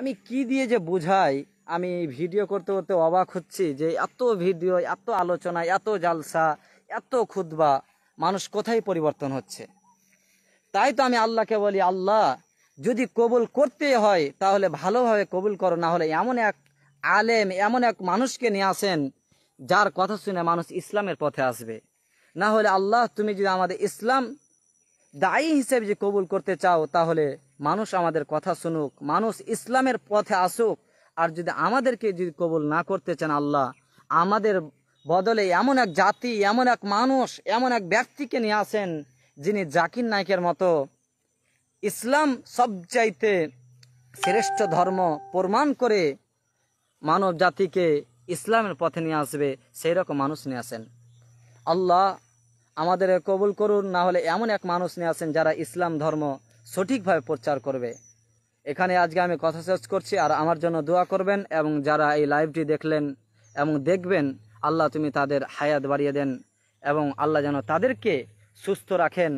আমি কি দিয়ে যে বুঝাই, আমি ভিডিও করতে করতে অবাক হচ্ছি যে এত ভিডিও, এত আলোচনা, এত জালসা, এত খুতবা, মানুষ কোথায় পরিবর্তন হচ্ছে। তাই তো আমি আল্লাহকে বলি, আল্লাহ যদি কবুল করতে হয় তাহলে ভালোভাবে কবুল করো, না হলে এমন এক আলেম, এমন এক মানুষকে নিয়ে আসেন যার কথা শুনে মানুষ ইসলামের পথে আসবে। না হলে আল্লাহ তুমি যদি আমাদের ইসলাম দায়ী হিসেবে যে কবুল করতে চাও তাহলে মানুষ আমাদের কথা শুনুক, মানুষ ইসলামের পথে আসুক। আর যদি আমাদেরকে যদি কবুল না করতে চান আল্লাহ, আমাদের বদলে এমন এক জাতি, এমন এক মানুষ, এমন এক ব্যক্তিকে নিয়ে আসেন যিনি জাকির নায়কের মতো ইসলাম সবচাইতে শ্রেষ্ঠ ধর্ম প্রমাণ করে মানব জাতিকে ইসলামের পথে নিয়ে আসবে, সেই রকম মানুষ নিয়ে আসেন। আল্লাহ আমাদের কবুল করুন, না হলে এমন এক মানুষ নিয়ে আসেন যারা ইসলাম ধর্ম সঠিকভাবে প্রচার করবে। এখানে আজকে আমি কথা শেষ করছি, আর আমার জন্য দোয়া করবেন, এবং যারা এই লাইভটি দেখলেন এবং দেখবেন, আল্লাহ তুমি তাদের হায়াত বাড়িয়ে দেন, এবং আল্লাহ যেন তাদেরকে সুস্থ রাখেন